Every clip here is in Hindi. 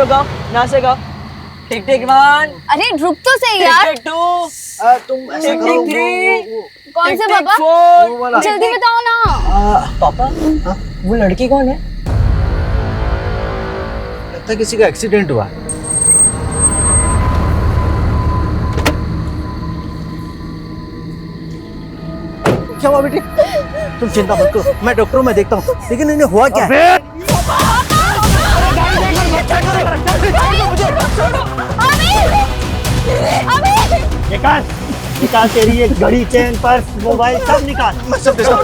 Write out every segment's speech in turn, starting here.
बोलो गाओ, यहाँ से गाओ। टिक टिक वन, अरे रुक तो सही यार। टिक टू, तुम टिक टिक थ्री, कौन से टिक टिक पापा? फोर। जल्दी बताओ ना। पापा, वो लड़की कौन है? लगता है किसी का एक्सीडेंट हुआ। क्या हुआ बेटी? तुम चिंता मत करो, मैं डॉक्टर हूं, मैं देखता हूँ। लेकिन इन्हें हुआ क्या है? निकाल तेरी ये घड़ी, चेन, पर्स, मोबाइल सब निकाल। मैं सब देखता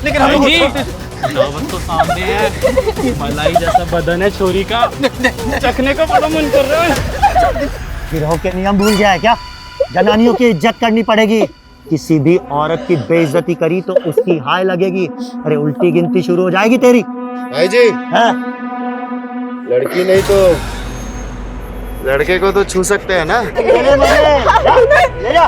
लेकिन हम लोग दावत तो सामने है, मलाई जैसा बदन है छोरी का, चखने का बड़ा मन कर रहा है। गिरोह के नियम भूल गया है क्या? जनानियों की इज्जत करनी पड़ेगी। किसी भी औरत की बेइज्जती करी तो उसकी हाय लगेगी। अरे उल्टी गिनती शुरू हो जाएगी तेरी। भाई जी, है? लड़की नहीं तो लड़के को तो छू सकते हैं ना? ले जा।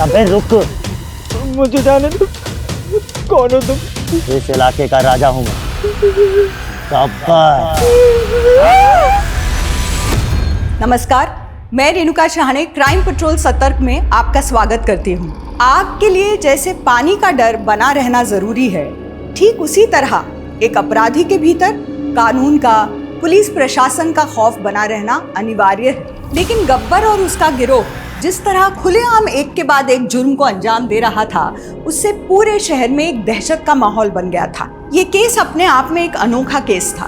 अबे रुक, मुझे जाने दो, कौन हो तुम? इस इलाके का राजा हूँ मैं, गब्बर। नमस्कार, मैं रेणुका शहाणे क्राइम पेट्रोल सतर्क में आपका स्वागत करती हूँ। आग के लिए जैसे पानी का डर बना रहना जरूरी है, ठीक उसी तरह एक अपराधी के भीतर कानून का, पुलिस प्रशासन का खौफ बना रहना अनिवार्य है। लेकिन गब्बर और उसका गिरोह जिस तरह खुलेआम एक के बाद एक जुर्म को अंजाम दे रहा था, उससे पूरे शहर में एक दहशत का माहौल बन गया था। ये केस अपने आप में एक अनोखा केस था।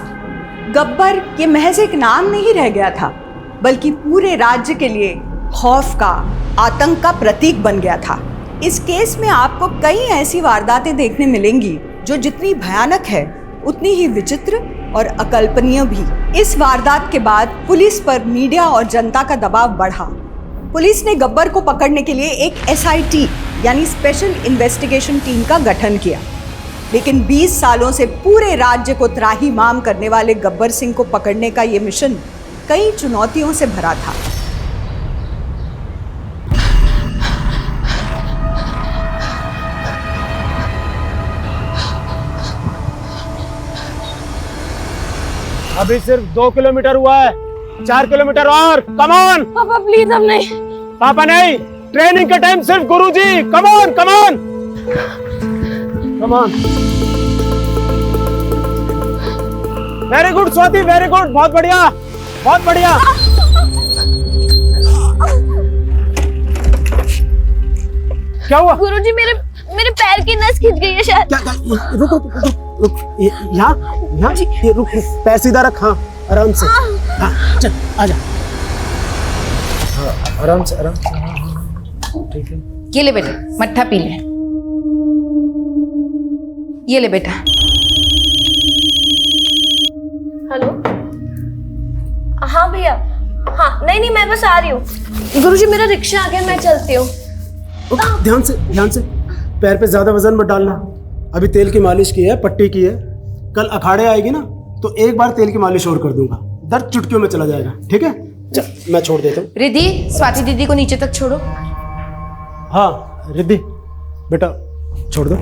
गब्बर ये महज एक नाम नहीं रह गया था, बल्कि पूरे राज्य के लिए खौफ का, आतंक का प्रतीक बन गया था। इस केस में आपको कई ऐसी वारदातें देखने मिलेंगी जो जितनी भयानक है उतनी ही विचित्र और अकल्पनीय भी। इस वारदात के बाद पुलिस पर मीडिया और जनता का दबाव बढ़ा। पुलिस ने गब्बर को पकड़ने के लिए एक SIT यानी स्पेशल इन्वेस्टिगेशन टीम का गठन किया। लेकिन 20 सालों से पूरे राज्य को त्राहिमाम करने वाले गब्बर सिंह को पकड़ने का ये मिशन कई चुनौतियों से भरा था। अभी सिर्फ 2 किलोमीटर हुआ है, 4 किलोमीटर और। कम ऑन पापा प्लीज, अब नहीं। पापा नहीं, ट्रेनिंग के टाइम सिर्फ गुरुजी। Come on come on come on. Very good Swati, very good, बहुत बढ़िया बहुत बढ़िया। क्या हुआ? गुरुजी, मेरे पैर की नस खिंच गई है शायद। रुक रुक रुक रुक, यहाँ ये रुक, पैर सीधा रख। हाँ आराम से, हाँ चल आजा। हाँ आराम से आराम से, ठीक है। ये ले बेटा, मट्ठा पी ले। ये ले बेटा। हेलो, हाँ भैया। हाँ नहीं, मैं बस आ रही हूँ। गुरुजी मेरा रिक्शा आ गया, मैं चलती हूँ। ध्यान से, पैर पे ज्यादा वजन मत डालना। अभी तेल की मालिश की है, पट्टी की है। कल अखाड़े आएगी ना तो एक बार तेल की मालिश और कर दूंगा, दर्द चुटकियों में चला जाएगा। ठीक है, चल मैं छोड़ देता हूँ। रिद्धि, स्वाति दीदी को नीचे तक छोड़ो। हाँ रिद्धि बेटा, छोड़ दो।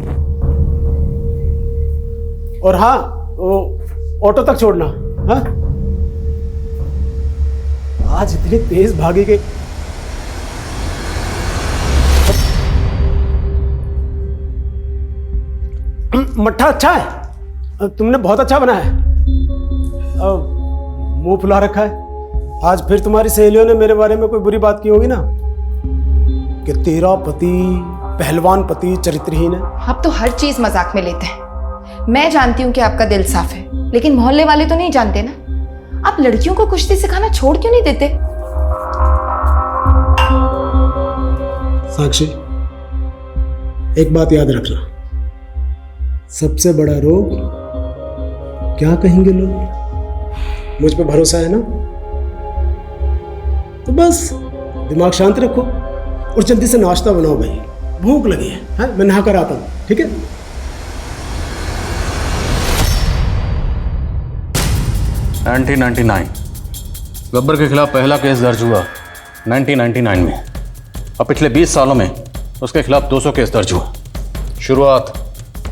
और हाँ, वो ऑटो तक छोड़ना। हाँ, आज इतनी तेज भागी गई। मट्ठा अच्छा है, तुमने बहुत अच्छा बनाया है। मुंह फुला रखा है। आज फिर तुम्हारी सहेलियों ने मेरे बारे में कोई बुरी बात की होगी ना, कि तेरा पति पहलवान पति चरित्रहीन है। आप तो हर चीज मजाक में लेते हैं। मैं जानती हूँ कि आपका दिल साफ है, लेकिन मोहल्ले वाले तो नहीं जानते ना। आप लड़कियों को कुश्ती सिखाना छोड़ क्यों नहीं देते? साक्षी, एक बात याद रखना, सबसे बड़ा रोग क्या कहेंगे लोग। मुझ पे भरोसा है ना, तो बस दिमाग शांत रखो और जल्दी से नाश्ता बनाओ भाई, भूख लगी है। मैं नहा कर आता हूँ, ठीक है। 1999 गब्बर के खिलाफ पहला केस दर्ज हुआ 1999 में। और पिछले 20 सालों में उसके खिलाफ 200 केस दर्ज हुआ। शुरुआत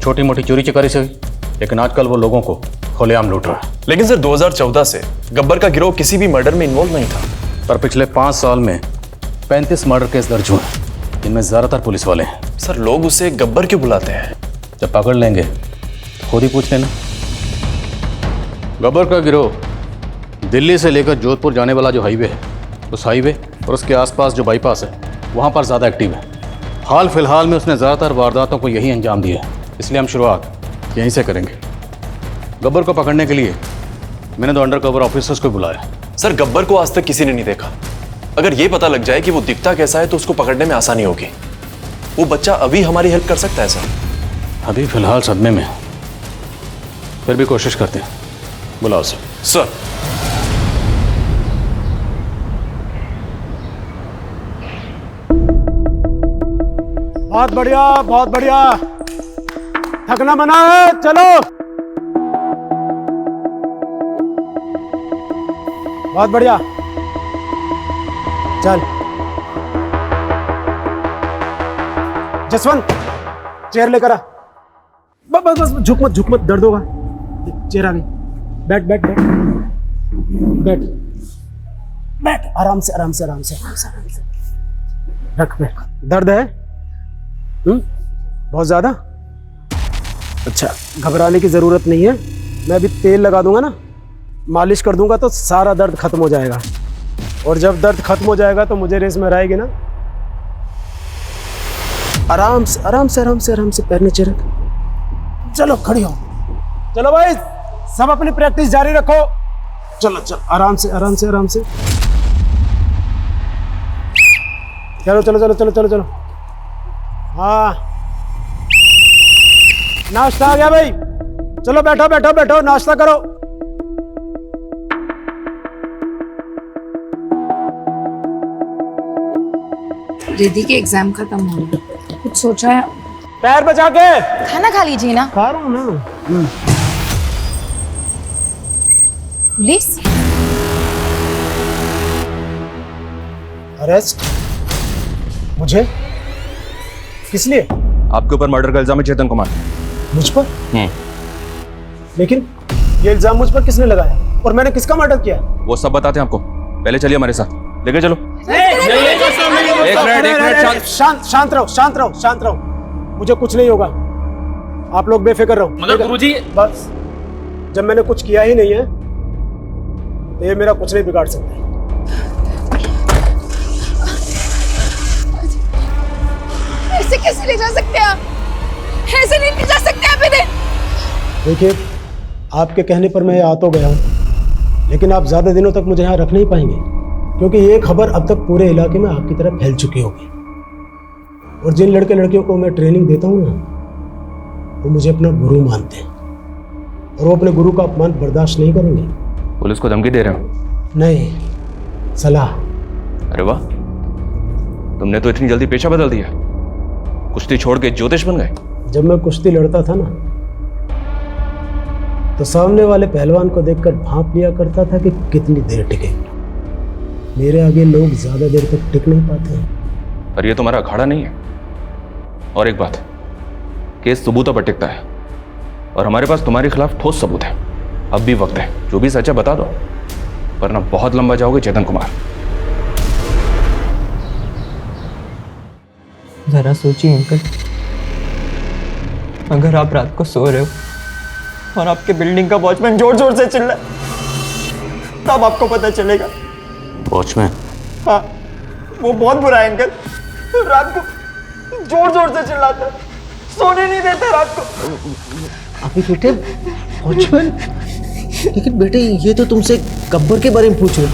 छोटी मोटी चोरी चकारी से हुई, लेकिन आजकल वो लोगों को खुलेआम लूट रहा है। लेकिन सर 2014 से गब्बर का गिरोह किसी भी मर्डर में इन्वॉल्व नहीं था। पर पिछले 5 साल में 35 मर्डर केस दर्ज हुए, जिनमें ज़्यादातर पुलिस वाले हैं। सर लोग उसे गब्बर क्यों बुलाते हैं? जब पकड़ लेंगे तो खुद ही पूछ लेना। गब्बर का गिरोह दिल्ली से लेकर जोधपुर जाने वाला जो हाईवे है, उस हाईवे और उसके आसपास जो बाईपास है, वहाँ पर ज़्यादा एक्टिव है। हाल फिलहाल में उसने ज़्यादातर वारदातों को यही अंजाम दिया है, इसलिए हम शुरुआत यहीं से करेंगे। गब्बर को पकड़ने के लिए मैंने तो अंडर कवर ऑफिसर्स को बुलाया। सर गब्बर को आज तक किसी ने नहीं देखा। अगर ये पता लग जाए कि वो दिखता कैसा है तो उसको पकड़ने में आसानी होगी। वो बच्चा अभी हमारी हेल्प कर सकता है सर। अभी फिलहाल सदमे में, फिर भी कोशिश करते हैं। बुलाओ सर। बहुत बढ़िया, बहुत बढ़िया। थकना मना है, चलो। बहुत बढ़िया, चल। जसवंत चेयर लेकर आ। बस बस झुक मत, दर्द होगा। चेयर आ गई। बैठ बैठ बैठ बैठ बैठ, आराम से आराम से आराम से आराम से आराम से रख। बैठ। दर्द है? बहुत ज्यादा? अच्छा, घबराने की जरूरत नहीं है। मैं अभी तेल लगा दूंगा ना, मालिश कर दूंगा तो सारा दर्द खत्म हो जाएगा। और जब दर्द खत्म हो जाएगा तो मुझे रेस में रहेगी ना। आराम से आराम से आराम से आराम से पैर नीचे रख। चलो खड़ी हो। चलो भाई, सब अपनी प्रैक्टिस जारी रखो। चलो चलो, आराम से आराम से आराम से। चलो चलो चलो चलो चलो चलो। हाँ, नाश्ता आ गया भाई। चलो बैठो बैठो बैठो, नाश्ता करो। रिद्धि के एग्जाम खत्म हो गए, कुछ सोचा है? पैर बचा के। खाना खा लीजिए ना। खा रहा हूँ ना। Police arrest? मुझे? किस लिए? आपके ऊपर मर्डर का इल्जाम है चेतन कुमार। मुझ पर? लेकिन ये इल्जाम मुझ पर किसने लगाया और मैंने किसका मर्डर किया? वो सब बताते हैं आपको, पहले चलिए हमारे साथ, लेके चलो। एक मिनट, शांत रहो, शांत रहो, शांत रहो। मुझे कुछ नहीं होगा, आप लोग बेफिक्र रहो। मतलब गुरुजी, बस जब मैंने कुछ किया ही नहीं है तो ये मेरा कुछ नहीं बिगाड़ सकता। ऐसे कैसे ले जा सकते हैं आप? ऐसे नहीं ले जा सकते आप इन्हें। देखिए, आपके कहने पर मैं आ तो गया हूँ, लेकिन आप ज्यादा दिनों तक मुझे यहाँ रख नहीं पाएंगे, क्योंकि ये खबर अब तक पूरे इलाके में आपकी तरफ फैल चुकी होगी। और जिन लड़के लड़कियों को मैं ट्रेनिंग देता हूँ ना, वो मुझे अपना गुरु मानते हैं और वो अपने गुरु का अपमान बर्दाश्त नहीं करेंगे। पुलिस को धमकी दे रहे हो? नहीं, सलाह। अरे वाह, तुमने तो इतनी जल्दी पेशा बदल दिया, कुश्ती छोड़ के ज्योतिष बन गए। जब मैं कुश्ती लड़ता था ना, तो सामने वाले पहलवान को देखकर भांप लिया करता था कि कितनी देर टिके। मेरे आगे लोग ज्यादा देर तक टिक नहीं पाते हैं। पर ये तुम्हारा अखाड़ा नहीं है। और एक बात, केस सबूतों पर टिकता है और हमारे पास तुम्हारे खिलाफ ठोस सबूत है। अब भी वक्त है, जो भी सच है बता दो, वरना बहुत लंबा जाओगे चेतन कुमार। जरा सोचिए अंकल, अगर आप रात को सो रहे हो और आपके बिल्डिंग का वॉचमैन जोर जोर से चिल्लाए, तब आपको पता चलेगा। वॉचमैन? हाँ, वो बहुत बुरा है अंकल। रात को जोर जोर से चिल्लाता है, सोने नहीं देता रात को। अभी बेटे वॉचमैन? लेकिन बेटे ये तो तुमसे गब्बर के बारे में पूछ रहे।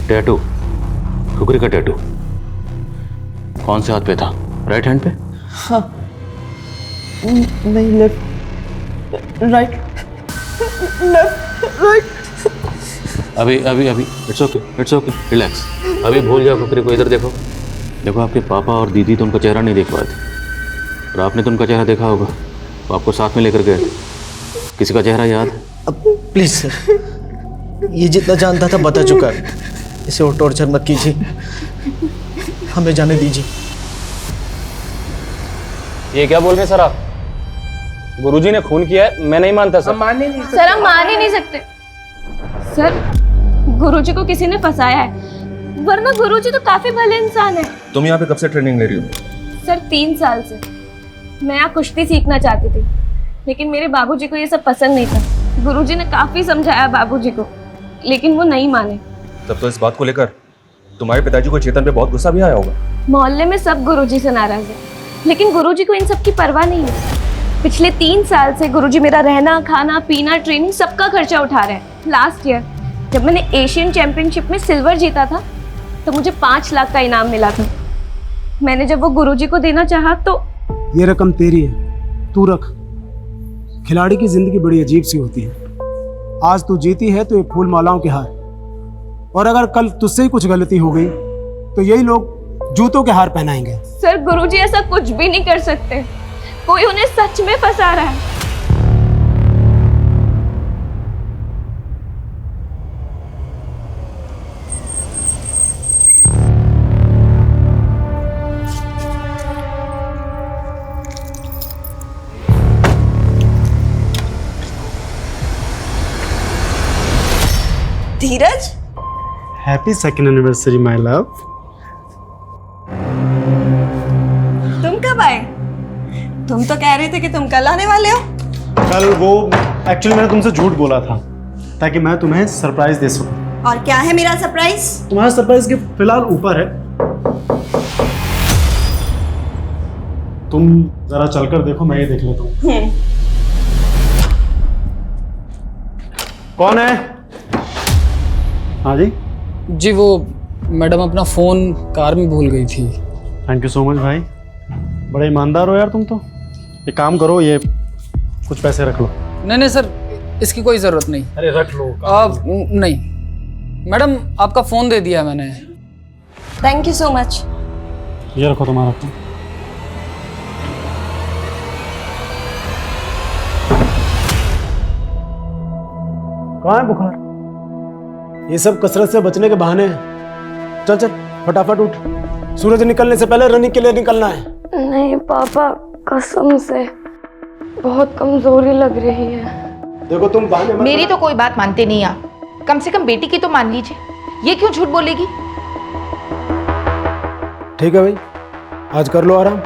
टैटू, ठुकरी का टैटू कौन से हाथ पे था? राइट हैंड पे? हाँ, नहीं, लेफ्ट, राइट, लेफ्ट, राइट। अभी अभी अभी it's okay, it's okay, relax. अभी भूल जाओ ठुकरी को। इधर देखो, देखो आपके पापा और दीदी तो उनका चेहरा नहीं देख पाए थे। और आपने तो उनका चेहरा देखा होगा, वो आपको साथ में लेकर गए। किसी का चेहरा याद? अब प्लीज सर, ये जितना जानता था बता चुका है, इसे और टॉर्चर मत कीजिए, हमें जाने दीजिए। ये क्या बोल रहे हैं सर आप? गुरुजी ने खून किया है, मैं नहीं मानता सर। सर हम मान ही नहीं सकते सर, गुरुजी को किसी ने फंसाया है, वरना गुरुजी तो काफी भले इंसान है। तुम यहाँ पे कब से ट्रेनिंग ले रही हो? सर 3 साल से मैं यहाँ कुश्ती सीखना चाहती थी, लेकिन मेरे बाबूजी को ये सब पसंद नहीं था। गुरुजी ने काफी समझाया बाबूजी को, लेकिन वो नहीं माने। तब तो इस बात को लेकर तुम्हारे पिताजी को चेतन पे बहुत गुस्सा भी आया होगा। मोहल्ले में सब गुरुजी से नाराज है, लेकिन गुरुजी को इन सब की परवाह नहीं है। पिछले 3 साल से गुरुजी मेरा रहना, खाना, पीना, ट्रेनिंग सबका खर्चा उठा रहे हैं। लास्ट ईयर जब मैंने एशियन चैंपियनशिप में सिल्वर जीता था तो मुझे 5 लाख का इनाम मिला था। मैंने जब वो गुरुजी को देना चाहा तो ये रकम तेरी है, तू रख। खिलाड़ी की जिंदगी बड़ी अजीब सी होती है। आज तू जीती है तो ये फूल मालाओं के हार, और अगर कल तुझसे ही कुछ गलती हो गई तो यही लोग जूतों के हार पहनाएंगे। सर गुरुजी ऐसा कुछ भी नहीं कर सकते, कोई उन्हें सच में फंसा रहा है। Dheeraj, happy second anniversary my love. तुम कब आए? तुम तो कह रहे थे कि तुम कल आने वाले हो। कल वो एक्चुअली मैंने तुमसे झूठ बोला था ताकि मैं तुम्हें सरप्राइज दे सकूं। और क्या है मेरा सरप्राइज? तुम्हारा सरप्राइज गिफ्ट फिलहाल ऊपर है, तुम जरा चलकर देखो, मैं ये देख लेता हूँ। कौन है? हाँ जी जी, वो मैडम अपना फ़ोन कार में भूल गई थी। थैंक यू सो मच भाई, बड़े ईमानदार हो यार तुम तो। एक काम करो, ये कुछ पैसे रख लो। नहीं नहीं सर, इसकी कोई ज़रूरत नहीं। अरे रख लो। नहीं मैडम, आपका फ़ोन दे दिया मैंने। Thank you so much. ये रखो तुम्हारा फ़ोन। कहाँ है बुखार? ये सब कसरत से बचने के बहाने हैं। चल चल फटाफट उठ, सूरज निकलने से पहले रनिंग के लिए निकलना है। नहीं पापा, कसम से बहुत कमजोरी लग रही है। देखो तुम बहाने मत मेरी तो कोई बात मानते नहीं आप, कम से कम बेटी की तो मान लीजिए। ये क्यों झूठ बोलेगी? ठीक है भाई, आज कर लो आराम।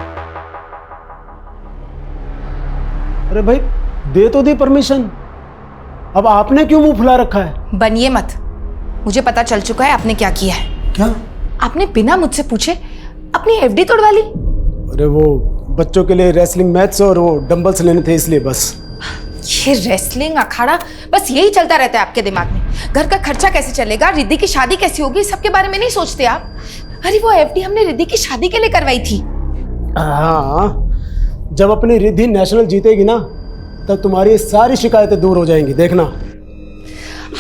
अरे भाई दे तो दी परमिशन, अब आपने क्यों मुंह फुला रखा है? बनिए मत, मुझे पता चल चुका है आपने क्या किया है। क्या? आपने बिना मुझसे पूछे अपनी एफडी तोड़वा ली। अरे वो बच्चों के लिए रेसलिंग मैच और वो डंबल्स लेने थे, इसलिए बस। ये रेसलिंग अखाड़ा बस यही चलता रहता है आपके दिमाग में। घर का खर्चा कैसे चलेगा, रिद्धि की शादी कैसी होगी, सबके बारे में नहीं सोचते आप। अरे वो एफडी हमने रिद्धि की शादी के लिए करवाई थी। हाँ, जब अपनी रिद्धि नेशनल जीतेगी ना तब तुम्हारी सारी शिकायतें दूर हो जाएंगी, देखना।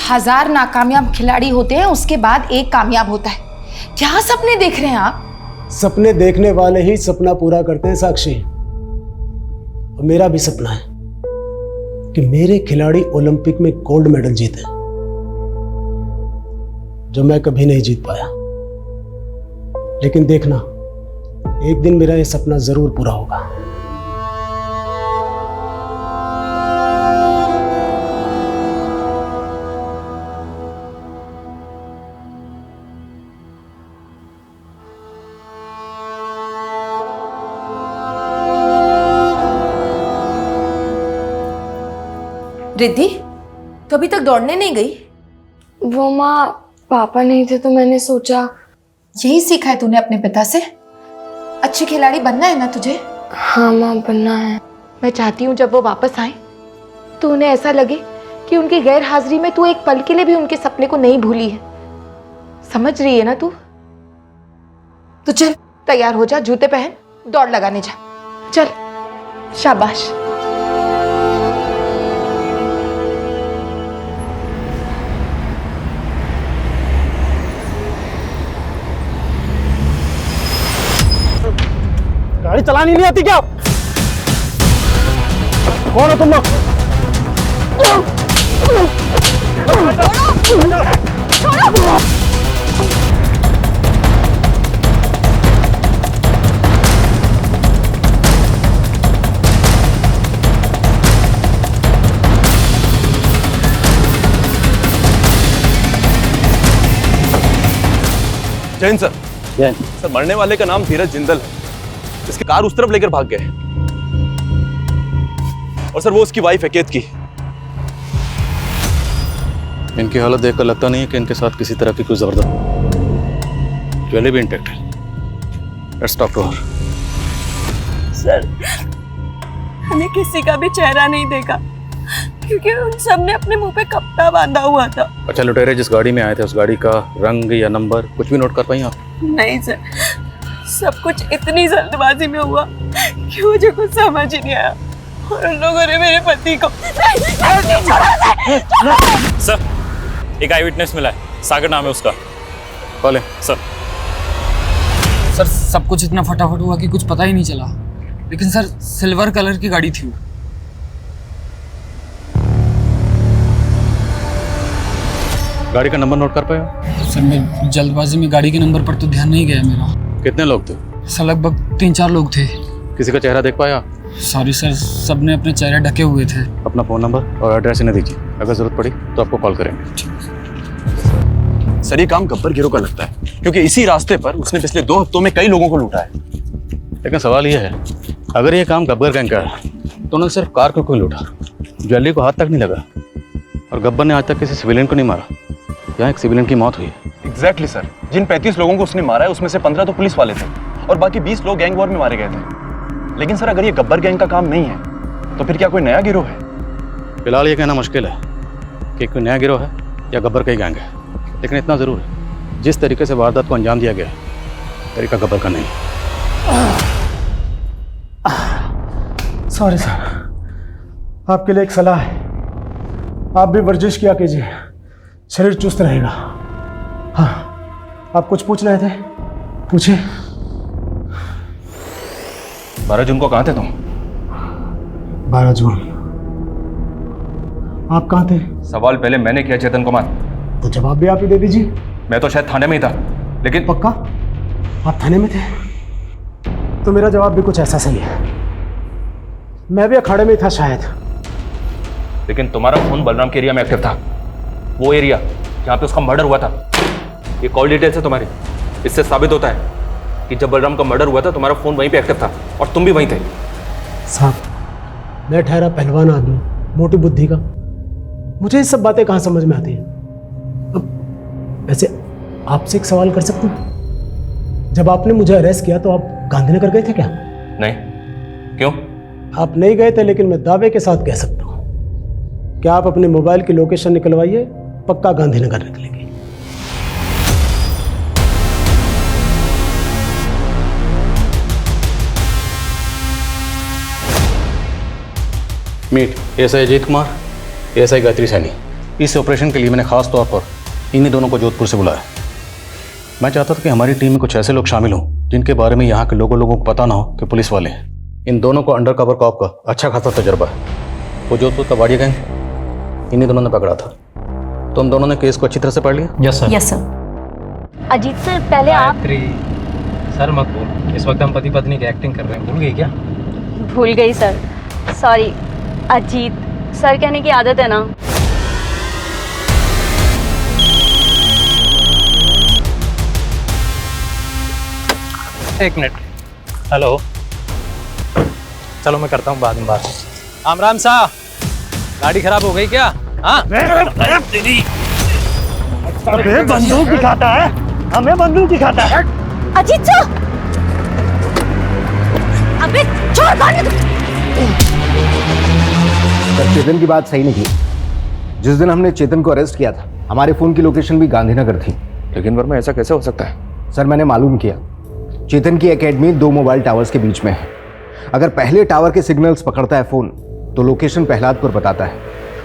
1000 नाकामयाब खिलाड़ी होते हैं, उसके बाद एक कामयाब होता है। क्या सपने देख रहे हैं आप? सपने देखने वाले ही सपना पूरा करते हैं साक्षी। और मेरा भी सपना है कि मेरे खिलाड़ी ओलंपिक में गोल्ड मेडल जीते, जो मैं कभी नहीं जीत पाया। लेकिन देखना, एक दिन मेरा यह सपना जरूर पूरा होगा। रिद्धि, तो अभी तक दौड़ने नहीं गई? वो माँ, पापा नहीं थे तो मैंने सोचा। यही सीखा है तूने अपने पिता से? अच्छी खिलाड़ी बनना है ना तुझे? हाँ माँ, बनना है। मैं चाहती हूँ जब वो वापस आए तो उन्हें ऐसा लगे कि उनकी गैर हाजिरी में तू एक पल के लिए भी उनके सपने को नहीं भूली है। समझ रही है ना तू? तो चल तैयार हो जा, जूते पहन, दौड़ लगाने जा। चल, शाबाश। गाड़ी चलानी नहीं आती क्या? कौन हो तुम लोग? जैन सर। सर मरने वाले का नाम धीरज जिंदल है। इसकी कार उस तरफ लेकर भाग गए और सर वो उसकी वाइफ है केतकी। इनकी हालत देखकर लगता नहीं है कि इनके साथ किसी तरह की कोई जबरदस्त ज्वेलरी भी इंटैक्ट है। Let's talk to her. Sir हमें किसी का भी चेहरा नहीं देखा क्योंकि उन सब ने अपने मुंह पे कपड़ा बांधा हुआ था। अच्छा लुटेरे जिस गाड़ी में आए थे उस गाड़ी का रंग या नंबर कुछ भी नोट कर पाई आप? नहीं सर, सब कुछ इतनी जल्दबाजी में हुआ कि मुझे कुछ समझ ही नहीं आया और उन लोगों ने मेरे पति को सर एक आई विटनेस मिला है, सागर नाम है उसका। कॉल है सर। सर सब कुछ इतना फटाफट हुआ कि कुछ पता ही नहीं चला, लेकिन सर सिल्वर कलर की गाड़ी थी वो। गाड़ी का नंबर नोट कर पाए? सर मैं जल्दबाजी में गाड़ी के नंबर पर तो ध्यान नहीं गया मेरा। कितने लोग थे? सर लगभग 3-4 लोग थे। किसी का चेहरा देख पाया? सॉरी सर, सबने अपने चेहरे ढके हुए थे। अपना फ़ोन नंबर और एड्रेस इन्हें दीजिए, अगर ज़रूरत पड़ी तो आपको कॉल करेंगे। सर ये काम गब्बर गिरोह का लगता है क्योंकि इसी रास्ते पर उसने पिछले 2 हफ्तों में कई लोगों को लूटा है। लेकिन सवाल ये है, अगर ये काम गब्बर गैंग का है तो उन्होंने सिर्फ कार को क्यों लूटा? ज्वेलरी को हाथ तक नहीं लगा और गब्बर ने आज तक किसी सिविलियन को नहीं मारा। यहाँ एक सिविलियन की मौत हुई है। एग्जैक्टली सर, जिन 35 लोगों को उसने मारा है उसमें से 15 तो पुलिस वाले थे और बाकी 20 लोग गैंग वॉर में मारे गए थे। लेकिन सर अगर ये गब्बर गैंग का काम नहीं है तो फिर क्या कोई नया गिरोह है? फिलहाल ये कहना मुश्किल है कि कोई नया गिरोह है या गब्बर का ही गैंग है, लेकिन इतना ज़रूर है जिस तरीके से वारदात को अंजाम दिया गया है तरीका गब्बर का नहीं। सॉरी सर, आपके लिए एक सलाह है, आप भी वर्जिश किया कीजिए, शरीर चुस्त रहेगा। हाँ, आप कुछ पूछ रहे थे, पूछिए। 12 जून को कहाँ थे तुम? 12 जून आप कहाँ थे? सवाल पहले मैंने किया चेतन कुमार, तो जवाब भी आप ही दे दीजिए। मैं तो शायद थाने में ही था। लेकिन पक्का आप थाने में थे? तो मेरा जवाब भी कुछ ऐसा सही है, मैं भी अखाड़े में ही था शायद। लेकिन तुम्हारा फोन बलराम के एरिया में एक्टिव था, वो एरिया जहाँ पे उसका मर्डर हुआ था। ये कॉल डिटेल्स है तुम्हारी, इससे साबित होता है कि जब बलराम का मर्डर हुआ था तुम्हारा फोन वहीं पे एक्टिव था और तुम भी वहीं थे। साहब मैं ठहरा पहलवान आदमी, मोटी बुद्धि का, मुझे ये सब बातें कहाँ समझ में आती हैं। अब वैसे आपसे एक सवाल कर सकता हूँ? जब आपने मुझे अरेस्ट किया तो आप गांधीनगर गए थे क्या? नहीं। क्यों? आप नहीं गए थे, लेकिन मैं दावे के साथ कह सकता हूँ क्या आप अपने मोबाइल की लोकेशन निकलवाइए, पक्का गांधीनगर निकलेगी। Meet SI Ajit Kumar, SI Gayatri Saini. इस ऑपरेशन के लिए मैंने खास तौर पर इन्हीं दोनों को जोधपुर से बुलाया। मैं चाहता था कि हमारी टीम में कुछ ऐसे लोग शामिल हों जिनके बारे में यहाँ के लोगों को पता ना हो कि पुलिस वाले हैं। इन दोनों को अंडर कवर कॉप का अच्छा खासा तजर्बा है। वो जोधपुर का वाड़िया गैंग इन्हीं दोनों ने पकड़ा था। तुम दोनों ने केस को अच्छी तरह से पढ़ लिया? Yes sir. Yes sir. Ajit sir पहले आप। सर मत बोल, इस वक्त हम पति पत्नी की एक्टिंग कर रहे हैं, भूल गई क्या? भूल गई सर, सॉरी। अजीत सर कहने की आदत है ना। एक मिनट। हेलो, चलो मैं करता हूँ बाद में बात। राम राम सा, गाड़ी खराब हो गई क्या? हाँ अबे बंदूक दिखाता है, हमें बंदूक दिखाता है। अजीत सर, अबे छोड़ मारने दो। सर चेतन की बात सही नहीं थी। जिस दिन हमने चेतन को अरेस्ट किया था हमारे फोन की लोकेशन भी गांधीनगर थी। लेकिन वर्मा ऐसा कैसे हो सकता है? सर मैंने मालूम किया, चेतन की एकेडमी 2 मोबाइल टावर्स के बीच में है। अगर पहले टावर के सिग्नल्स पकड़ता है फोन तो लोकेशन प्रहलादपुर बताता है,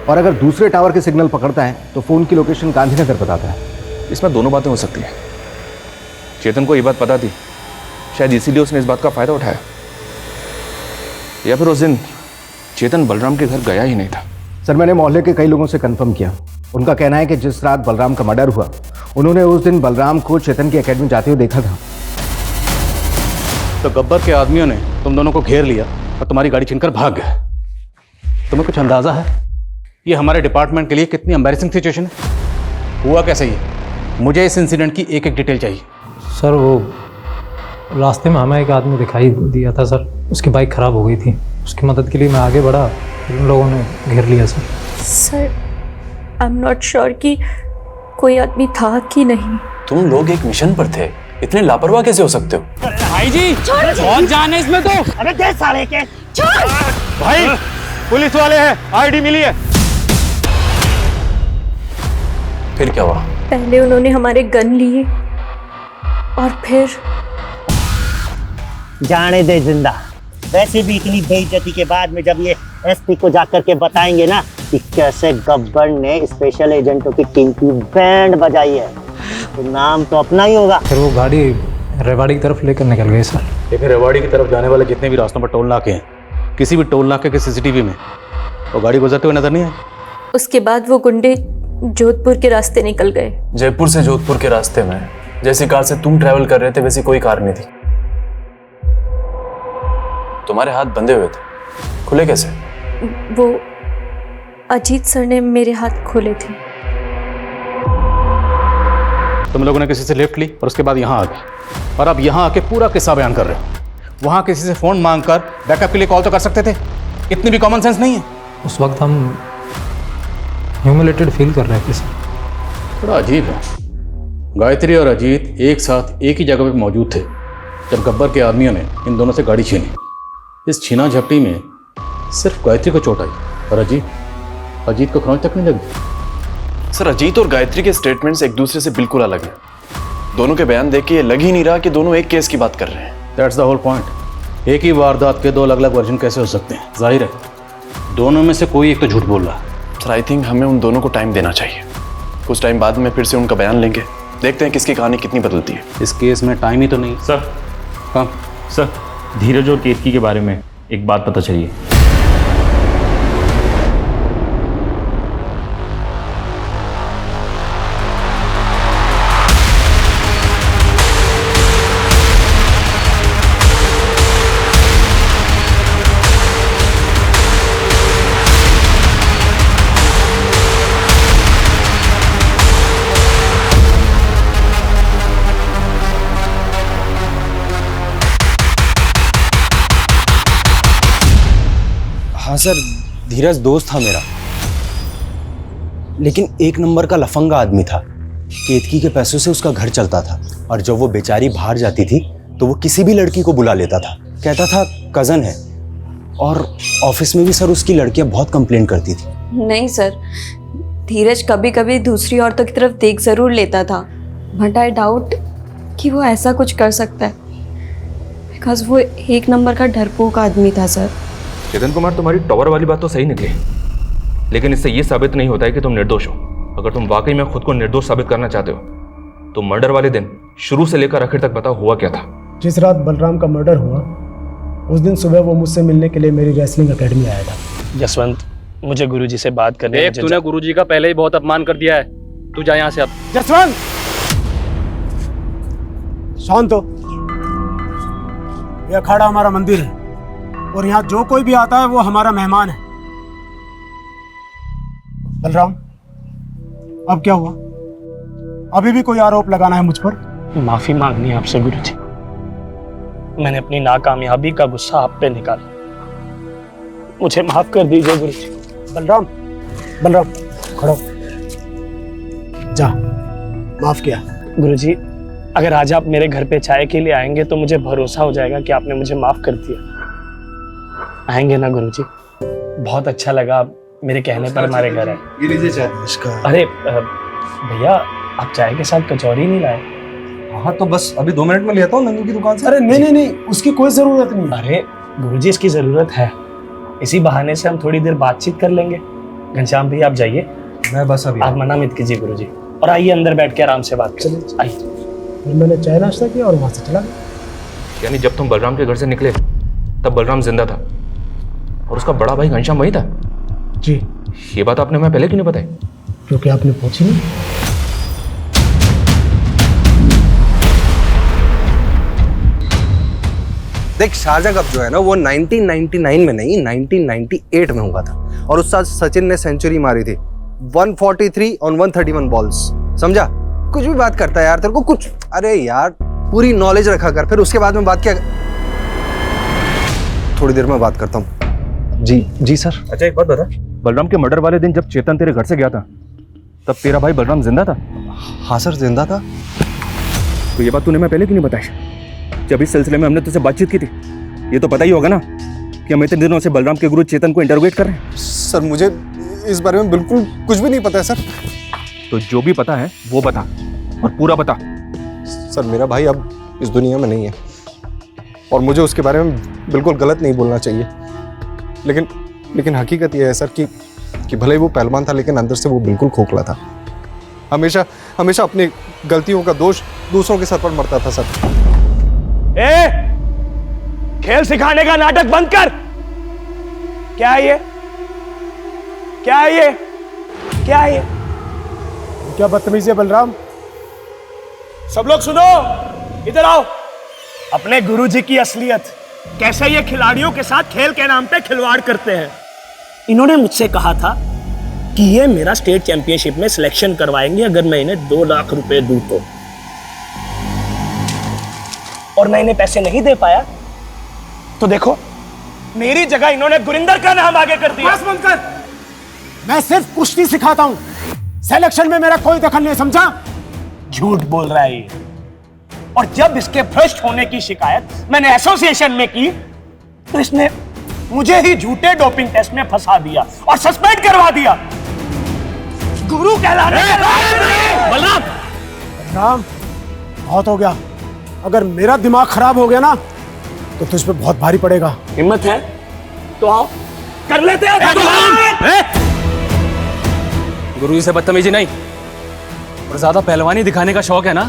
और अगर दूसरे टावर के सिग्नल पकड़ता है तो फोन की लोकेशन गांधीनगर बताता है। इसमें दोनों बातें हो सकती हैं। चेतन को ये बात पता थी, शायद इसीलिए उसने इस बात का फायदा उठाया, या फिर उस दिन चेतन बलराम के घर गया ही नहीं था। सर मैंने मोहल्ले के कई लोगों से कंफर्म किया। उनका कहना है कि जिस रात बलराम का मर्डर हुआ उन्होंने उस दिन बलराम को चेतन की एकेडमी जाते हुए देखा था। तो गब्बर के आदमियों ने तुम दोनों को घेर लिया और तुम्हारी गाड़ी छीनकर भाग गए। तुम्हें कुछ अंदाजा है ये हमारे डिपार्टमेंट के लिए कितनी एम्बैरेसिंग सिचुएशन है? हुआ कैसे ये? मुझे इस इंसिडेंट की एक एक डिटेल चाहिए। सर वो रास्ते में हमें एक आदमी दिखाई दिया था सर, उसकी बाइक ख़राब हो गई थी। उसकी मदद के लिए मैं आगे बढ़ा, उन लोगों ने घेर लिया sir. Sir I am not sure कि कोई आदमी था कि नहीं। तुम लोग एक मिशन पर थे, इतने लापरवाह कैसे हो सकते हो? भाई जी बहुत जान है इसमें तो। अबे दे साले के। भाई पुलिस वाले हैं, आईडी मिली है। फिर क्या हुआ? पहले उन्होंने हमारे गन लिए और फिर जाने दे जिंदा। वैसे भी इतनी बेइज्जती के बाद में जब ये एसपी को जाकर के बताएंगे ना कि कैसे गब्बर ने स्पेशल एजेंटों की टीम की बैंड बजाई है, तो नाम तो अपना ही होगा। फिर वो गाड़ी रेवाड़ी की तरफ लेकर निकल गए सर। लेकिन रेवाड़ी की तरफ जाने वाले जितने भी रास्तों पर टोल नाके हैं, किसी भी टोल नाके के सीसीटीवी में वो गाड़ी गुजरते हुए नजर नहीं आई। उसके बाद वो गुंडे जोधपुर के रास्ते निकल गए। जयपुर से जोधपुर के रास्ते में जैसी कार से तुम ट्रैवल कर रहे थे वैसी कोई कार नहीं थी। तुम्हारे हाथ बंधे हुए थे, खुले कैसे? वो अजीत सर ने मेरे हाथ खोले थे। तुम लोगों ने किसी से लिफ्ट ली और उसके बाद यहाँ आ गए और अब यहाँ आके पूरा किस्सा बयान कर रहे हो। वहाँ किसी से फ़ोन मांगकर बैकअप के लिए कॉल तो कर सकते थे, इतनी भी कॉमन सेंस नहीं है। उस वक्त हम ह्यूमिलेटेड फील कर रहे थे सर। थोड़ा अजीब है, गायत्री और अजीत एक साथ एक ही जगह पे मौजूद थे जब गब्बर के आदमियों ने इन दोनों से गाड़ी छीनी। इस छीना झपटी में सिर्फ गायत्री को चोट आई और अजीत को खरोंच तक नहीं लगी। सर अजीत और गायत्री के स्टेटमेंट्स एक दूसरे से बिल्कुल अलग हैं। दोनों के बयान देख के ये लग ही नहीं रहा कि दोनों एक केस की बात कर रहे हैं। That's the whole point. एक ही वारदात के दो अलग अलग वर्जन कैसे हो सकते हैं? जाहिर है दोनों में से कोई एक तो झूठ बोल रहा है। सर आई थिंक हमें उन दोनों को टाइम देना चाहिए। कुछ टाइम बाद में फिर से उनका बयान लेंगे, देखते हैं किसकी कहानी कितनी बदलती है। इस केस में टाइम ही तो नहीं। सर हाँ सर, धीरज और केतकी के बारे में एक बात पता चली है। हाँ सर, धीरज दोस्त था मेरा, लेकिन एक नंबर का लफंगा आदमी था। केतकी के पैसों से उसका घर चलता था और जब वो बेचारी बाहर जाती थी तो वो किसी भी लड़की को बुला लेता था, कहता था कज़न है। और ऑफिस में भी सर उसकी लड़कियां बहुत कंप्लेंट करती थी। नहीं सर, धीरज कभी कभी दूसरी औरतों की तरफ देख जरूर लेता था, बट आई डाउट कि वो ऐसा कुछ कर सकता है, बिकॉज वो एक नंबर का डरपोक आदमी था सर। चेतन कुमार, तुम्हारी टॉवर वाली बात तो सही निकली, लेकिन इससे ये साबित नहीं होता है कि तुम निर्दोष हो। अगर तुम वाकई में खुद को निर्दोष साबित करना चाहते हो तो मर्डर वाले दिन शुरू से लेकर आखिर तक बताओ हुआ क्या था। जिस रात बलराम का मर्डर हुआ उस दिन सुबह वो मुझसे मिलने के लिए मेरी रेसलिंग एकेडमी आया था। जसवंत, मुझे गुरुजी से बात करनी है। तूने गुरुजी का पहले ही बहुत अपमान कर दिया है, तू जा यहाँ से अब। जसवंत शांत हो। यह अखाड़ा हमारा मंदिर है और यहाँ जो कोई भी आता है वो हमारा मेहमान है। बलराम, अब क्या हुआ? अभी भी कोई आरोप लगाना है मुझ पर? माफी मांगनी है आपसे गुरुजी। मैंने अपनी नाकामयाबी का गुस्सा आप पे निकाला, मुझे माफ कर दीजिए गुरुजी। बलराम, बलराम खड़ो, जा, माफ किया। गुरुजी, अगर आज आप मेरे घर पे चाय के लिए आएंगे तो मुझे भरोसा हो जाएगा कि आपने मुझे माफ कर दिया। आएंगे ना गुरुजी? बहुत अच्छा लगा आप मेरे कहने पर हमारे घर आए। ये लीजिए चाय। अरे भैया, आप चाय के साथ कचौरी नहीं लाए? हाँ तो बस अभी 2 मिनट में लेता हूँ नंदू की दुकान से। अरे नहीं नहीं नहीं, उसकी कोई जरूरत नहीं। अरे गुरुजी, इसकी जरूरत है। इसी बहाने से हम थोड़ी देर बातचीत कर लेंगे। घनश्याम भैया आप जाइए, मैं बस अभी। आप मना मत कीजिए गुरुजी, और आइए अंदर बैठ के आराम से बात करें। आइए। फिर मैंने चाय नाश्ता किया और वहां से चला गया। यानी जब तुम बलराम के घर से निकले तब बलराम जिंदा था और उसका बड़ा भाई घनश्याम वही था? जी। ये बात आपने हमें पहले क्यों नहीं बताई? क्योंकि आपने पूछी नहीं। देख, शारजा कप जो है ना वो 1999 में नहीं 1998 में हुआ था, और उस साल सचिन ने सेंचुरी मारी थी 143 ऑन 131 बॉल्स। समझा? कुछ भी बात करता है यार, तेरे को कुछ, अरे यार पूरी नॉलेज रखा कर, फिर उसके बाद में बात क्या। थोड़ी देर में बात करता हूँ। जी सर। अच्छा एक बात बता, बलराम के मर्डर वाले दिन जब चेतन तेरे घर से गया था तब तेरा भाई बलराम जिंदा था? हाँ सर, जिंदा था। तो ये बात तूने मैं पहले क्यों नहीं बताई? जब इस सिलसिले में हमने तुझसे बातचीत की थी, ये तो पता ही होगा ना कि हम इतने दिनों से बलराम के गुरु चेतन को इंटरोगेट कर रहे हैं। सर मुझे इस बारे में बिल्कुल कुछ भी नहीं पता है सर। तो जो भी पता है वो बता, और पूरा बता। सर मेरा भाई अब इस दुनिया में नहीं है, और मुझे उसके बारे में बिल्कुल गलत नहीं बोलना चाहिए, लेकिन हकीकत यह है सर कि भले ही वो पहलवान था, लेकिन अंदर से वो बिल्कुल खोखला था। हमेशा अपनी गलतियों का दोष दूसरों के सर पर मरता था सर। खेल सिखाने का नाटक बंद कर। क्या है ये? क्या है ये? क्या है ये? क्या बदतमीजी है बलराम? सब लोग सुनो, इधर आओ। अपने गुरुजी की असलियत, कैसे ये खिलाड़ियों के साथ खेल के नाम पे खिलवाड़ करते हैं। इन्होंने मुझसे कहा था कि ये मेरा स्टेट चैंपियनशिप में सिलेक्शन करवाएंगे अगर मैं इन्हें 2 लाख रुपए दूं तो, और मैं इन्हें पैसे नहीं दे पाया तो देखो मेरी जगह इन्होंने गुरिंदर का नाम आगे कर दिया। बस बंद कर। मैं सिर्फ कुश्ती सिखाता हूं, सिलेक्शन में मेरा कोई दखल नहीं, समझा? झूठ बोल रहा है ये। और जब इसके भ्रष्ट होने की शिकायत मैंने एसोसिएशन में की तो इसने मुझे ही झूठे डोपिंग टेस्ट में फंसा दिया और सस्पेंड करवा दिया। गुरु कहलाने बलराम, बहुत हो गया। अगर मेरा दिमाग खराब हो गया ना तो तुझ पे बहुत भारी पड़ेगा। हिम्मत है तो आओ, कर लेते हैं। गुरुजी से बदतमीजी नहीं, और ज्यादा पहलवानी दिखाने का शौक है ना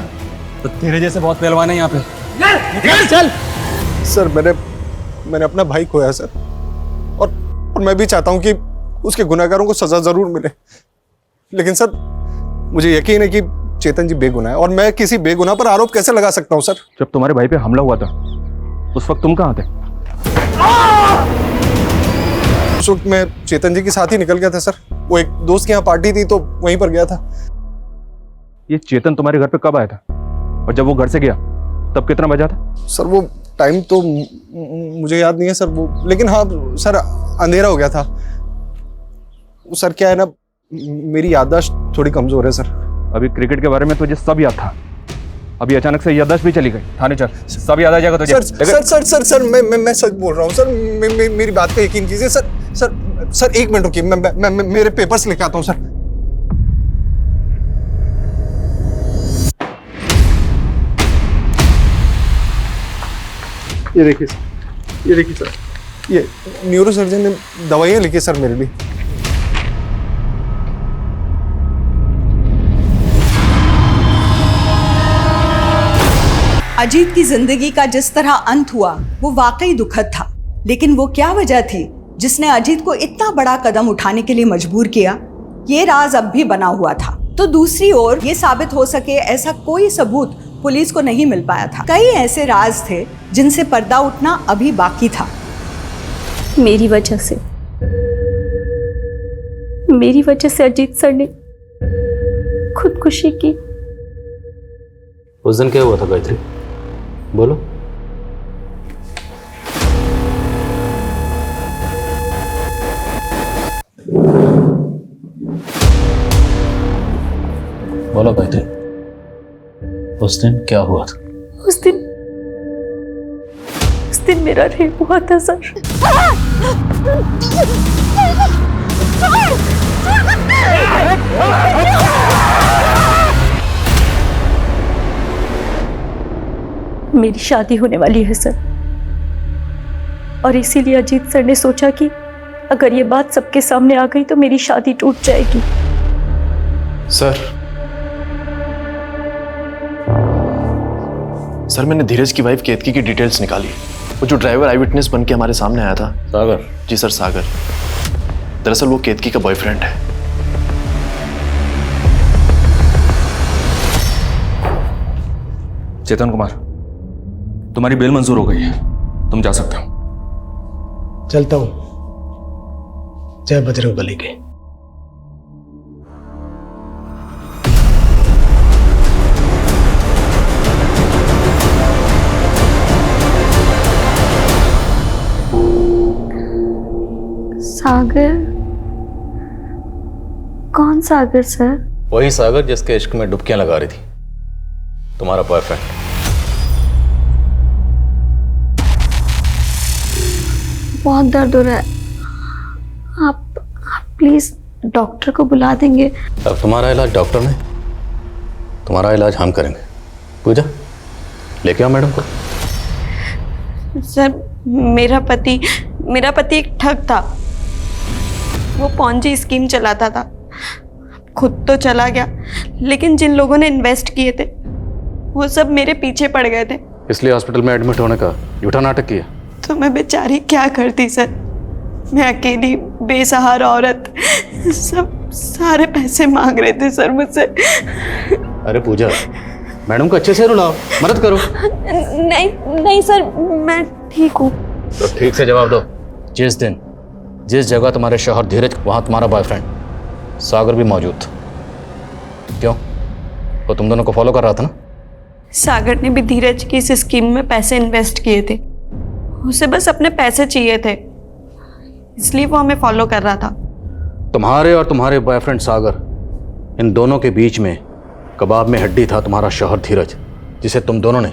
तो तेरे जैसे बहुत पहलवान है यहाँ पे। चल। सर मैंने अपना भाई खोया सर, और मैं भी चाहता हूँ कि उसके गुनहगारों को सजा जरूर मिले, लेकिन सर मुझे यकीन है कि चेतन जी बेगुनाह है, और मैं किसी बेगुनाह पर आरोप कैसे लगा सकता हूँ सर? जब तुम्हारे भाई पे हमला हुआ था उस वक्त तुम कहाँ थे? उस वक्त मैं चेतन जी के साथ ही निकल गया था सर। वो एक दोस्त के यहाँ पार्टी थी तो वहीं पर गया था। ये चेतन तुम्हारे घर पे कब आया था, और जब वो घर से गया तब कितना बजा था? सर वो टाइम तो मुझे याद नहीं है सर, वो, लेकिन हाँ सर अंधेरा हो गया था। सर क्या है ना, मेरी याददाश्त थोड़ी कमजोर है सर। अभी क्रिकेट के बारे में तुझे सब याद था, अभी अचानक से याददाश्त भी चली गई। थाने चल, सब याद आ जाएगा तुझे। सर मैं सच बोल रहा हूँ सर, मेरी बात पे यकीन कीजिए सर। सर 1 मिनट रुकिए, मैं मेरे पेपर्स लेके आता हूँ सर। ये देखिए सर, ये न्यूरोसर्जन ने दवाइयाँ लिखी सर मेरे लिए। अजीत की जिंदगी का जिस तरह अंत हुआ वो वाकई दुखद था, लेकिन वो क्या वजह थी जिसने अजीत को इतना बड़ा कदम उठाने के लिए मजबूर किया, ये राज अब भी बना हुआ था। तो दूसरी ओर ये साबित हो सके ऐसा कोई सबूत पुलिस को नहीं मिल पाया था। कई ऐसे राज थे जिनसे पर्दा उठना अभी बाकी था। मेरी वजह से अजीत सर ने खुदकुशी की। उस दिन क्या हुआ था गायत्री, बोलो। बोलो गायत्री, उस दिन क्या हुआ था? उस दिन मेरा रेप हुआ था सर। मेरी शादी होने वाली है सर, और इसीलिए अजीत सर ने सोचा कि अगर ये बात सबके सामने आ गई तो मेरी शादी टूट जाएगी। सर मैंने धीरज की वाइफ केतकी की डिटेल्स निकाली। वो जो ड्राइवर आई विटनेस बन के हमारे सामने आया था। सागर? जी सर, सागर। दरअसल वो केतकी का बॉयफ्रेंड है। चेतन कुमार, तुम्हारी बेल मंजूर हो गई है, तुम जा सकते हो। चलता हूं। जय बजरंगबली के। सागर? कौन सागर सर? वही सागर जिसके इश्क में डुबकियां लगा रही थी, तुम्हारा बॉयफ्रेंड। बहुत दर्द हो रहा है, आप प्लीज डॉक्टर को बुला देंगे? अब तुम्हारा इलाज डॉक्टर ने, तुम्हारा इलाज हम करेंगे। पूजा, लेके आओ मैडम को। सर, मेरा पति एक ठग था। वो पॉन्जी स्कीम चलाता था। खुद तो चला गया, लेकिन जिन लोगों ने इन्वेस्ट किए थे वो सब मेरे पीछे पड़ गए थे। इसलिए हॉस्पिटल में एडमिट होने का झूठा नाटक किया। तो मैं बेचारी क्या करती सर? मैं अकेली बेसहारा औरत, सब सारे पैसे मांग रहे थे सर मुझसे। अरे पूजा, मैडम को अच्छे से रुलाओ, मदद करो। नहीं सर, मैं ठीक हूँ। तो ठीक से जवाब दो। जिस दिन जिस जगह तुम्हारे शौहर धीरज, वहां तुम्हारा बॉयफ्रेंड सागर भी मौजूद था। क्यों? वो तुम दोनों को फॉलो कर रहा था ना? सागर ने भी धीरज की इस स्कीम में पैसे इन्वेस्ट किए थे। उसे बस अपने पैसे चाहिए थे, इसलिए वो हमें फॉलो कर रहा था। तुम्हारे और तुम्हारे बॉयफ्रेंड सागर, इन दोनों के बीच में कबाब में हड्डी था तुम्हारा शौहर धीरज, जिसे तुम दोनों ने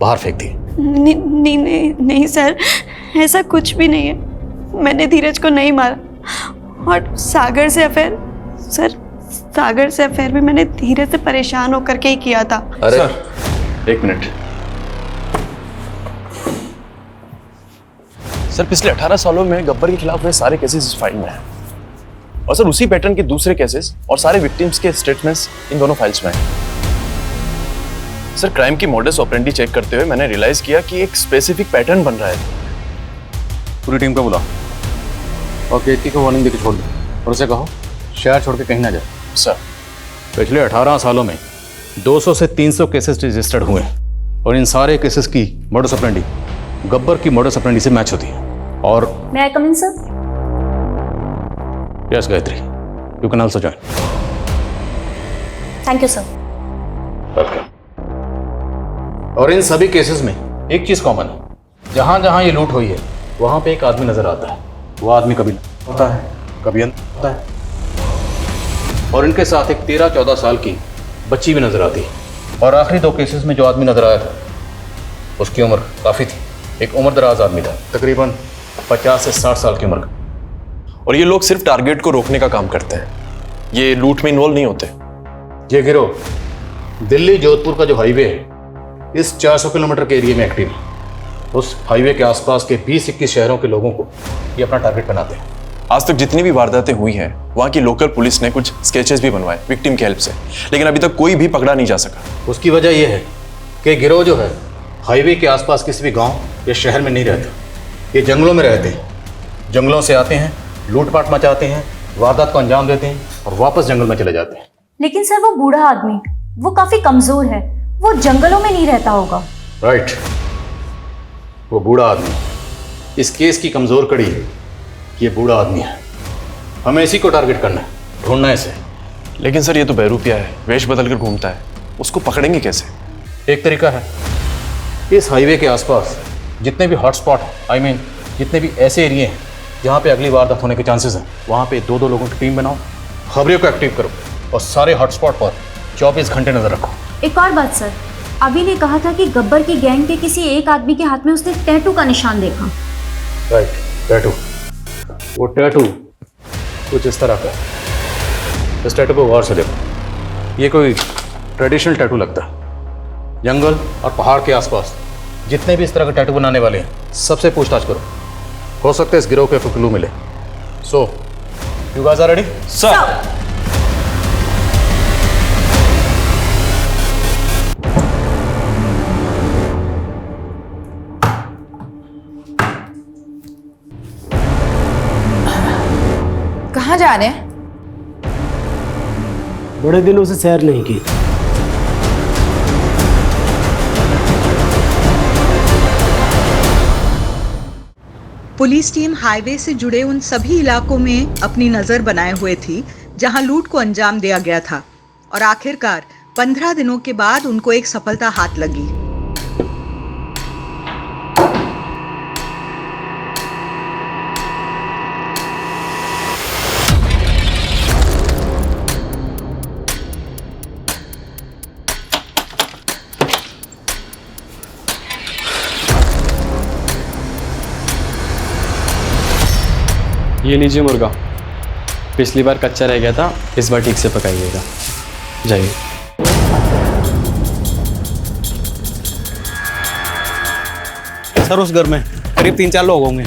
बाहर फेंक दी। नहीं सर, ऐसा कुछ भी नहीं है। मैंने धीरज को नहीं मारा। और सागर से अफेयर, सर सागर से अफेयर भी मैंने धीरज से परेशान होकर के ही किया था। अरे सर, एक मिनट। सर, पिछले 18 सालों में गब्बर के खिलाफ हुए सारे केसेस इस फाइल में हैं। और सर, उसी पैटर्न के दूसरे केसेस और सारे विक्टिम्स के स्टेटमेंट्स इन दोनों फाइल्स में हैं। सर, क्राइम की मॉडस ऑपरेंडी चेक करते हुए मैंने रियलाइज किया कि एक स्पेसिफिक पैटर्न बन रहा है। पूरी टीम को बुलाओ और केतकी को वार्निंग देकर छोड़ दो, और उसे कहो शहर छोड़ के कहीं ना जाए। सर, पिछले 18 सालों में 200 से 300 केसेस रजिस्टर्ड हुए हैं, और इन सारे केसेस की मॉडस ऑपरेंडी गब्बर की मॉडस ऑपरेंडी से मैच होती है। और मैं I come in sir? Yes Gayatri, you can also join. Thank you sir. Welcome. और इन सभी केसेस में एक चीज कॉमन है, जहां जहां ये लूट हुई है वहां पे एक आदमी नजर आता है। वो आदमी कभी होता है, कभी अंदर होता है। और इनके साथ एक 13-14 साल की बच्ची भी नजर आती है। और आखिरी 2 केसेस में जो आदमी नजर आया था उसकी उम्र काफी थी, एक उम्र दराज आदमी था, तकरीबन 50 से 60 साल की उम्र का। और ये लोग सिर्फ टारगेट को रोकने का काम करते हैं, ये लूट में इन्वॉल्व नहीं होते। ये गिरोह दिल्ली जोधपुर का जो हाईवे है, इस 400 किलोमीटर के एरिया में एक्टिव है। उस हाईवे के आसपास के 20-21 शहरों के लोगों को ये अपना टारगेट बनाते हैं। आज तक जितनी भी वारदातें हुई हैं, वहाँ की लोकल पुलिस ने कुछ स्केचेस भी बनवाए विक्टिम की हेल्प से, लेकिन अभी तक कोई भी पकड़ा नहीं जा सका। उसकी वजह यह है कि गिरोह जो है हाईवे के आसपास किसी भी गांव या शहर में नहीं रहता, ये जंगलों में रहते हैं। जंगलों से आते हैं, लूटपाट मचाते हैं, वारदात को अंजाम देते हैं और वापस जंगल में चले जाते हैं। लेकिन सर, वो बूढ़ा आदमी, वो काफी कमजोर है, वो जंगलों में नहीं रहता होगा। राइट, वो बूढ़ा आदमी इस केस की कमजोर कड़ी है। ये बूढ़ा आदमी है, हमें इसी को टारगेट करना है, ढूंढना है इसे। लेकिन सर, ये तो बहरूपिया है, वेश बदल कर घूमता है, उसको पकड़ेंगे कैसे? एक तरीका है, इस हाईवे के आसपास जितने भी हॉटस्पॉट हैं, जितने भी ऐसे एरिए हैं जहाँ पे अगली वारदात होने के चांसेस हैं, वहाँ पे 2-2 लोगों की टीम बनाओ, खबरियों को एक्टिव करो और सारे हॉटस्पॉट पर 24 घंटे नजर रखो। एक और बात सर, अभी ने कहा था कि गब्बर की गैंग के किसी एक आदमी के हाथ में उसने टैटू का निशान देखा। Right, tattoo. वो टैटू कुछ इस तरह का है। इस टैटू को गौर से देखो, ये कोई ट्रेडिशनल टैटू लगता है। जंगल और पहाड़ के आसपास जितने भी इस तरह के टैटू बनाने वाले हैं, सबसे पूछताछ करो, हो सकता है इस गिरोह के कोई क्लू मिले। So you guys are ready? Sir. जाने हैं? बड़े दिनों से सैर नहीं की। पुलिस टीम हाईवे से जुड़े उन सभी इलाकों में अपनी नजर बनाए हुए थी जहां लूट को अंजाम दिया गया था और आखिरकार 15 दिनों के बाद उनको एक सफलता हाथ लगी। ये लीजिए मुर्गा। पिछली बार कच्चा रह गया था, इस बार ठीक से पकाइएगा। जाइए। सर उस घर में करीब 3-4 लोग होंगे।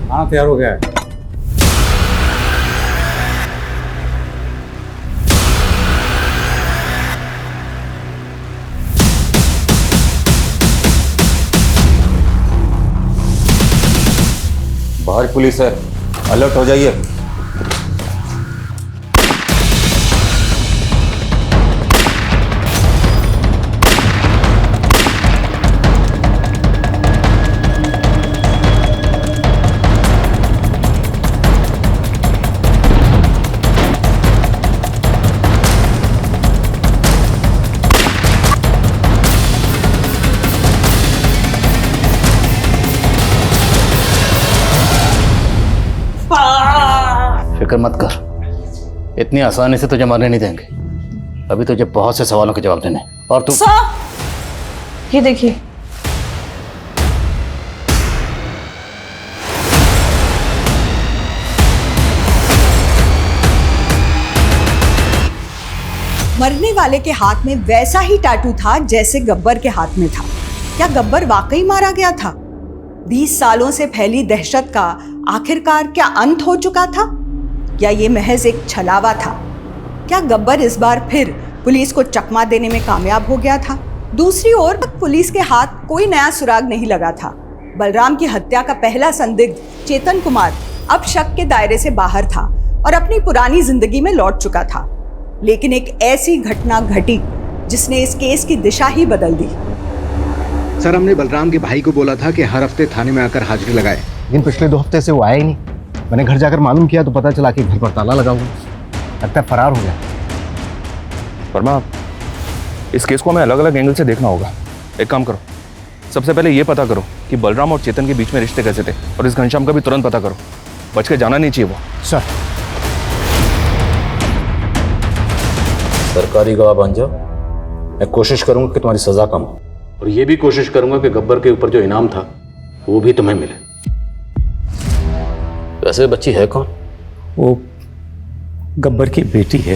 हाँ तैयार हो गया है। बाहर पुलिस है, अलर्ट हो जाइए। फिक्र मत कर, इतनी आसानी से तुझे मारने नहीं देंगे। अभी तुझे बहुत से सवालों के जवाब देने। और तू ये देखिए, मरने वाले के हाथ में वैसा ही टैटू था जैसे गब्बर के हाथ में था। क्या गब्बर वाकई मारा गया था? 20 सालों से फैली दहशत का आखिरकार क्या अंत हो चुका था, या ये महज एक छलावा था? क्या गब्बर इस बार फिर पुलिस को चकमा देने में कामयाब हो गया था? दूसरी ओर पुलिस के हाथ कोई नया सुराग नहीं लगा था। बलराम की हत्या का पहला संदिग्ध चेतन कुमार अब शक के दायरे से बाहर था और अपनी पुरानी जिंदगी में लौट चुका था। लेकिन एक ऐसी घटना घटी जिसने इस केस की दिशा ही बदल दी। सर, हमने बलराम के भाई को बोला था कि हर हफ्ते थाने में आकर हाजिरी लगाए, लेकिन पिछले 2 हफ्ते से वो आया ही नहीं। मैंने घर जाकर मालूम किया तो पता चला कि घर पर ताला लगा हुआ, लगता है फरार हो गया। वर्मा, इस केस को हमें अलग अलग एंगल से देखना होगा। एक काम करो, सबसे पहले ये पता करो कि बलराम और चेतन के बीच में रिश्ते कैसे थे, और इस घनश्याम का भी तुरंत पता करो। बच के जाना नहीं चाहिए वो। सर, सरकारी गवाह बन जाओ। मैं कोशिश करूंगा कि तुम्हारी सजा कम हो, और ये भी कोशिश करूंगा कि गब्बर के ऊपर जो इनाम था वो भी तुम्हें मिले। वैसे बच्ची है कौन? वो गब्बर की बेटी है।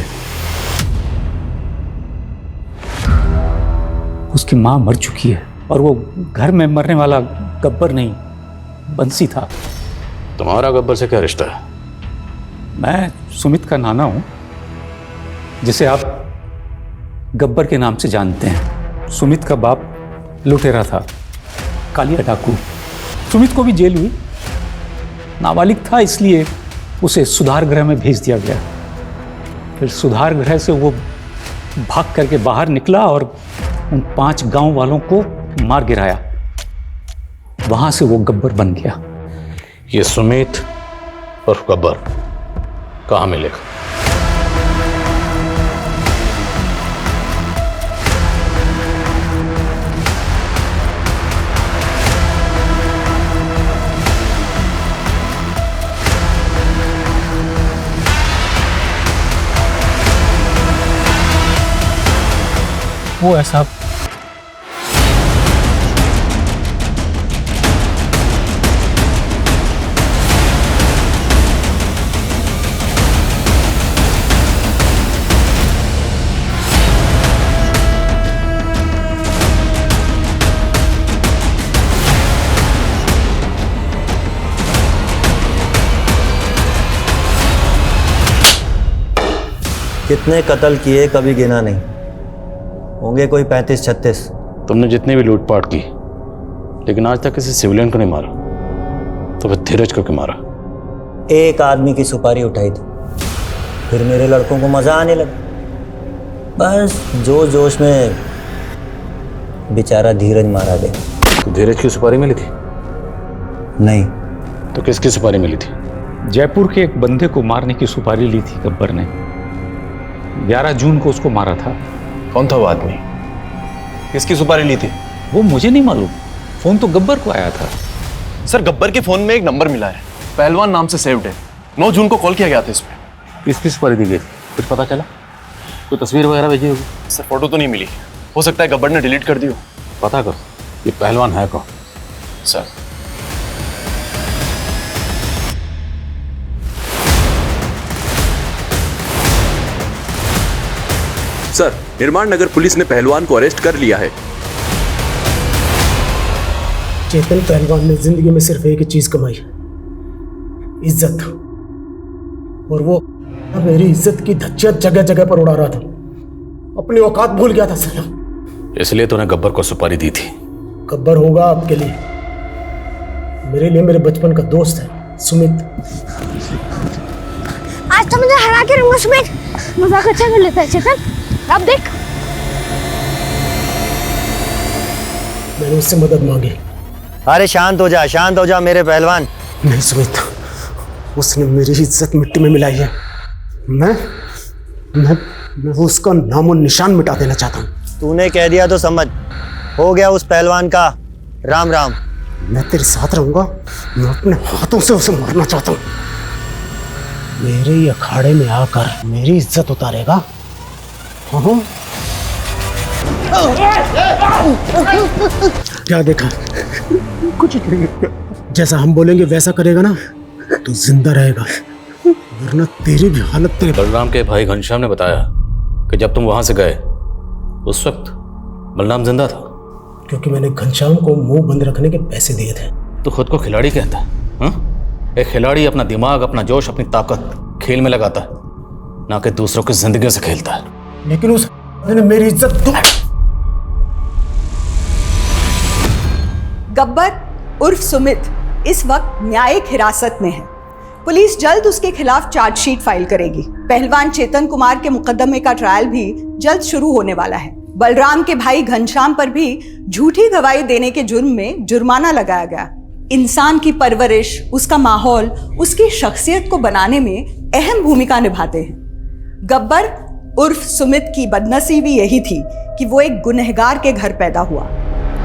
उसकी मां मर चुकी है, और वो घर में मरने वाला गब्बर नहीं, बंसी था। तुम्हारा गब्बर से क्या रिश्ता है? मैं सुमित का नाना हूं, जिसे आप गब्बर के नाम से जानते हैं। सुमित का बाप लुटेरा था, कालिया डाकू। सुमित को भी जेल हुई। नाबालिग था, इसलिए उसे सुधार गृह में भेज दिया गया। फिर सुधार गृह से वो भाग करके बाहर निकला और उन 5 गांव वालों को मार गिराया। वहां से वो गब्बर बन गया। ये सुमित और गब्बर कहाँ मिलेगा? वो ऐसा कितने कत्ल किए कभी गिना नहीं, होंगे कोई 35-36। तुमने जितनी भी लूटपाट की, लेकिन आज तक किसी सिविलियन को नहीं मारा, तो फिर धीरज को क्यों मारा? एक आदमी की सुपारी उठाई थी, फिर मेरे लड़कों को मजा आने लगा। बस जोश में बेचारा धीरज मारा गया। तो धीरज की सुपारी मिली थी? नहीं। तो किसकी सुपारी मिली थी? जयपुर के एक बंदे को मारने की सुपारी ली थी गब्बर ने। 11 जून को उसको मारा था। कौन था वो आदमी? किसकी सुपारी ली थी? वो मुझे नहीं मालूम, फोन तो गब्बर को आया था। सर गब्बर के फोन में एक नंबर मिला है, पहलवान नाम से सेव्ड है। 9 जून को कॉल किया गया था इसमें। किसकी सुपारी दी गई? कुछ पता चला? कोई तस्वीर वगैरह भेजी होगी? सर फोटो तो नहीं मिली, हो सकता है गब्बर ने डिलीट कर दी हो। पता करो ये पहलवान है कौन। सर सर, निर्माण नगर पुलिस ने पहलवान को अरेस्ट कर लिया है। चेतन पहलवान ने जिंदगी में सिर्फ एक ही चीज कमाई, इज्जत। और वो मेरी इज्जत की धज्जियां जगह जगह पर उड़ा रहा था, अपनी औकात भूल गया था साला। इसलिए तूने गब्बर को सुपारी दी थी। गब्बर होगा आपके लिए, मेरे लिए मेरे बचपन का दोस्त है सुमित। आज तो मुझे हरा के रहूंगा सुमित। मजाक अच्छा कर लेता है चेतन, अब देख। मैंने उससे मदद मांगी। अरे शांत हो जा मेरे पहलवान। नहीं सुमित, उसने मेरी इज्जत मिट्टी में मिलाई है। मैं उसका नामो निशान मिटा देना चाहता हूँ। तूने कह दिया तो समझ, हो गया उस पहलवान का राम राम। मैं तेरे साथ रहूंगा, मैं अपने हाथों से उसे मारना चाहता हूँ। मेरे ही अखाड़े में आकर मेरी इज्जत उतारेगा। हाँ क्या देखा? कुछ नहीं। जैसा हम बोलेंगे वैसा करेगा ना तो जिंदा रहेगा, वरना तेरी भी हालत तेरे। बलराम के भाई घनश्याम ने बताया कि जब तुम वहां से गए उस वक्त बलराम जिंदा था। क्योंकि मैंने घनश्याम को मुंह बंद रखने के पैसे दिए थे। तो खुद को खिलाड़ी कहता है हा? एक खिलाड़ी अपना दिमाग, अपना जोश, अपनी ताकत खेल में लगाता है, ना कि दूसरों की जिंदगी से खेलता है। लेकिन उस ने मेरी इज्जत। गब्बर उर्फ सुमित इस वक्त न्यायिक हिरासत में है। पुलिस जल्द उसके खिलाफ चार्जशीट फाइल करेगी। पहलवान चेतन कुमार के मुकदमे का ट्रायल भी जल्द शुरू होने वाला है। बलराम के भाई घनश्याम पर भी झूठी गवाही देने के जुर्म में जुर्माना लगाया गया। इंसान की परवरिश, उसका माहौल, उसकी शख्सियत को बनाने में अहम भूमिका निभाते हैं। गब्बर उर्फ सुमित की बदनसीबी यही थी कि वो एक गुनहगार के घर पैदा हुआ।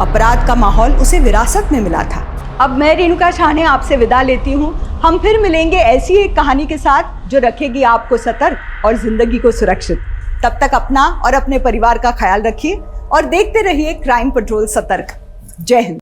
अपराध का माहौल उसे विरासत में मिला था। अब मैं रेणुका शाहने आपसे विदा लेती हूँ। हम फिर मिलेंगे ऐसी एक कहानी के साथ जो रखेगी आपको सतर्क और जिंदगी को सुरक्षित। तब तक अपना और अपने परिवार का ख्याल रखिए और देखते रहिए क्राइम पेट्रोल सतर्क। जय हिंद।